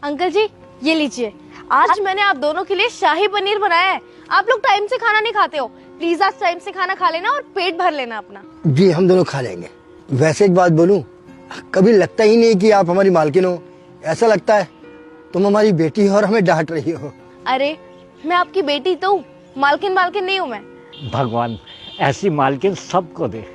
Uncle जी ये लीजिए, आज मैंने आप दोनों के लिए शाही पनीर बनाया है। आप लोग टाइम से खाना नहीं खाते हो, प्लीज आज टाइम से खाना खा लेना और पेट भर लेना अपना। जी हम दोनों खा लेंगे। वैसे एक बात बोलूं, कभी लगता ही नहीं कि आप हमारी मालकिन हो। ऐसा लगता है तुम हमारी बेटी हो और हमें डांट रही हो। अरे मैं आपकी बेटी तो हूँ, मालकिन मालकिन नहीं हूँ मैं। भगवान ऐसी मालकिन सबको दे।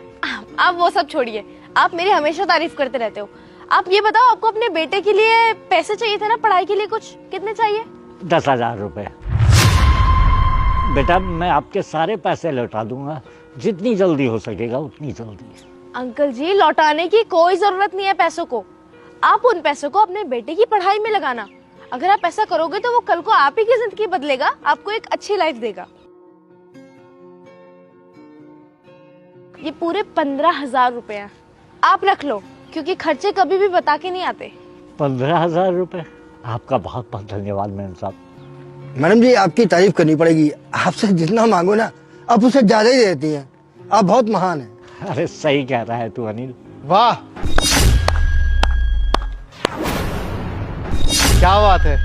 आप वो सब छोड़िए, आप मेरी हमेशा तारीफ करते रहते हो। आप ये बताओ, आपको अपने बेटे के लिए पैसे चाहिए थे ना, पढ़ाई के लिए कुछ कितने चाहिए? 10,000 रुपए। बेटा मैं आपके सारे पैसे लौटा दूंगा, जितनी जल्दी हो सकेगा उतनी जल्दी। अंकल जी लौटाने की कोई जरूरत नहीं है पैसों को। आप उन पैसों को अपने बेटे की पढ़ाई में लगाना। अगर आप ऐसा करोगे तो वो कल को आप ही की जिंदगी बदलेगा, आपको एक अच्छी लाइफ देगा। ये पूरे 15,000 रुपए हैं, आप रख लो, क्योंकि खर्चे कभी भी बता के नहीं आते। 15,000 रुपए? आपका बहुत बहुत धन्यवाद मैडम साहब। मैडम जी आपकी तारीफ करनी पड़ेगी। आपसे जितना मांगो ना आप उसे ज्यादा ही देती हैं। आप बहुत महान हैं। अरे सही कह रहा है तू अनिल। वाह क्या बात है,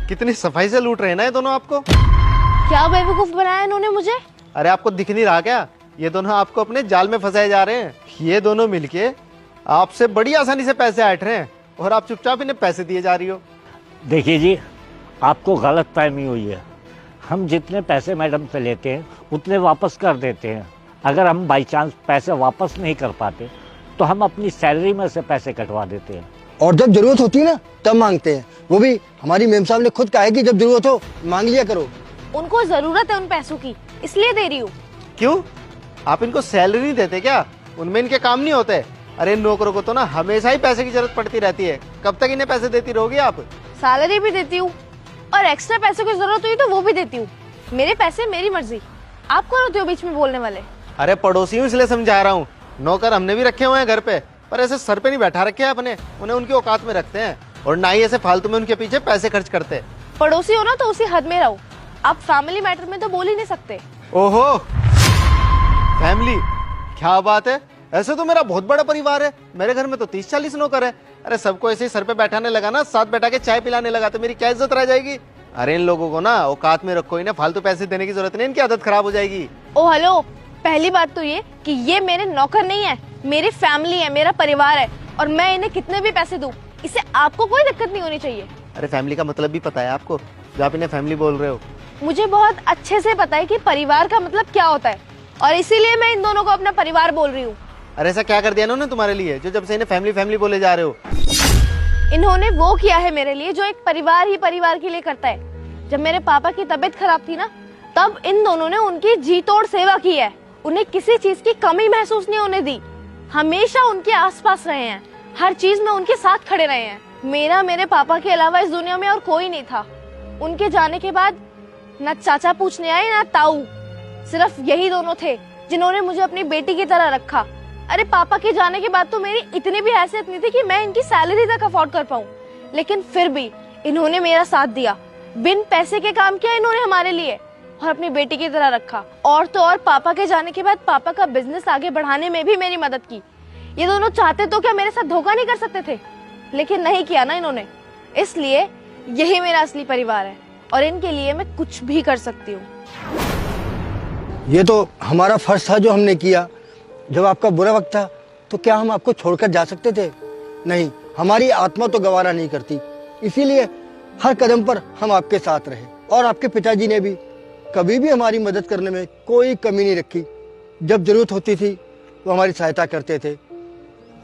कितनी सफाई से लूट रहे हैं ना ये दोनों आपको। क्या बेवकूफ बनाया इन्होंने मुझे। अरे आपको दिख नहीं रहा क्या, ये दोनों आपको अपने जाल में फंसाए जा रहे हैं। ये दोनों मिलके आपसे बड़ी आसानी से पैसे ऐंठ रहे हैं और आप चुपचाप इन्हें पैसे दिए जा रही हो। देखिए जी, आपको गलत फहमी हुई है। हम जितने पैसे मैडम से लेते हैं उतने वापस कर देते हैं। अगर हम बाई चांस पैसे वापस नहीं कर पाते तो हम अपनी सैलरी में से पैसे कटवा देते हैं। और जब जरूरत होती है ना तब मांगते हैं। वो भी हमारी मेम साहब ने खुद कहा है कि जब जरूरत हो मांग लिया करो। उनको जरूरत है उन पैसों की, इसलिए दे रही हूँ। क्यों, आप इनको सैलरी नहीं देते क्या? उनमें इनके काम नहीं होते? अरे इन नौकरों को तो ना हमेशा ही पैसे की जरूरत पड़ती रहती है। कब तक इन्हें पैसे देती रहोगी आप? सैलरी भी देती हूँ और एक्स्ट्रा पैसों की जरूरत हुई तो वो भी देती हूँ। मेरे पैसे मेरी मर्जी, आप कौन होते हो बीच में बोलने वाले? अरे पड़ोसी हूँ इसलिए समझा रहा हूँ। नौकर हमने भी रखे हुए हैं घर पे, पर ऐसे सर पे नहीं बैठा रखे हैं अपने, उन्हें उनकी औकात में रखते हैं और ना ही ऐसे फालतू में उनके पीछे पैसे खर्च करते। पड़ोसी हो ना तो उसी हद में रहो, आप फैमिली मैटर में तो बोल ही नहीं सकते। ओहो फैमिली, क्या बात है। ऐसे तो मेरा बहुत बड़ा परिवार है, मेरे घर में तो 30-40 नौकर है। अरे सबको ऐसे ही सर पे बैठाने लगा ना, साथ बैठा के चाय पिलाने लगा तो मेरी क्या इज्जत रह जाएगी। अरे इन लोगों को ना औकात में रखो, इन्हें फालतू पैसे देने की जरूरत नहीं, इनकी आदत खराब हो जाएगी। ओ हेलो, पहली बात तो ये कि ये मेरे नौकर नहीं है, मेरी फैमिली है, मेरा परिवार है और मैं इन्हें कितने भी पैसे दूं इससे आपको कोई दिक्कत नहीं होनी चाहिए। अरे फैमिली का मतलब भी पता है आपको, जो आप इन्हें फैमिली बोल रहे हो? मुझे बहुत अच्छे से पता है कि परिवार का मतलब क्या होता है और इसीलिए मैं इन दोनों को अपना परिवार बोल रही हूँ। अरे ऐसा क्या कर दिया इन्होंने तुम्हारे लिए जो जब से इन्हें फैमिली फैमिली बोले जा रहे हो? इन्होंने वो किया है मेरे लिए जो एक परिवार ही परिवार के लिए करता है। जब मेरे पापा की तबीयत खराब थी ना, तब इन दोनों ने उनकी जी तोड़ सेवा की है। उन्हें किसी चीज की कमी महसूस नहीं होने दी, हमेशा उनके आसपास रहे हैं, हर चीज में उनके साथ खड़े रहे हैं। मेरे पापा के अलावा इस दुनिया में और कोई नहीं था। उनके जाने के बाद न चाचा पूछने आए ना ताऊ, सिर्फ यही दोनों थे जिन्होंने मुझे अपनी बेटी की तरह रखा। अरे पापा के जाने के बाद तो मेरी इतनी भी हैसियत नहीं थी कि मैं इनकी सैलरी तक अफोर्ड कर पाऊं, लेकिन फिर भी इन्होंने मेरा साथ दिया। बिन पैसे के काम किया इन्होंने हमारे लिए और अपनी बेटी की तरह रखा। और तो और पापा के जाने के बाद पापा का बिजनेस आगे बढ़ाने में भी मेरी मदद की। ये दोनों चाहते तो क्या मेरे साथ धोखा नहीं कर सकते थे, लेकिन नहीं किया ना इन्होंने। इसलिए यही मेरा असली परिवार है और इनके लिए मैं कुछ भी कर सकती हूँ। ये तो हमारा फर्ज था जो हमने किया। जब आपका बुरा वक्त था तो क्या हम आपको छोड़कर जा सकते थे? नहीं, हमारी आत्मा तो गवारा नहीं करती, इसीलिए हर कदम पर हम आपके साथ रहे। और आपके पिताजी ने भी कभी भी हमारी मदद करने में कोई कमी नहीं रखी। जब जरूरत होती थी वो हमारी सहायता करते थे।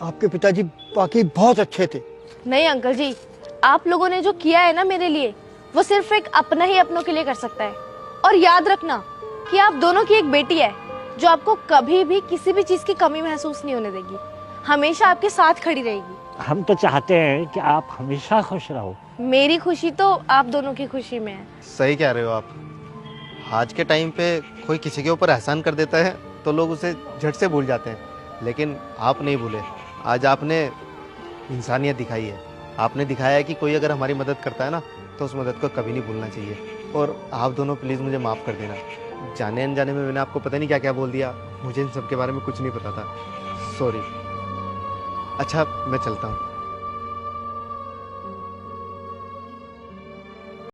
आपके पिताजी बाकी बहुत अच्छे थे। नहीं अंकल जी, आप लोगों ने जो किया है ना मेरे लिए, वो सिर्फ एक अपना ही अपनों के लिए कर सकता है। और याद रखना कि आप दोनों की एक बेटी है जो आपको कभी भी किसी भी चीज की कमी महसूस नहीं होने देगी, हमेशा आपके साथ खड़ी रहेगी। हम तो चाहते हैं कि आप हमेशा खुश रहो। मेरी खुशी तो आप दोनों की खुशी में है। सही कह रहे हो आप। आज के टाइम पे कोई किसी के ऊपर एहसान कर देता है तो लोग उसे झट से भूल जाते हैं, लेकिन आप नहीं भूले। आज आपने इंसानियत दिखाई है। आपने दिखाया है कि कोई अगर हमारी मदद करता है ना तो उस मदद को कभी नहीं भूलना चाहिए। और आप दोनों प्लीज़ मुझे माफ़ कर देना, जाने अनजाने में मैंने आपको पता नहीं क्या क्या बोल दिया। मुझे इन सब के बारे में कुछ नहीं पता था, सॉरी। अच्छा मैं चलता हूँ।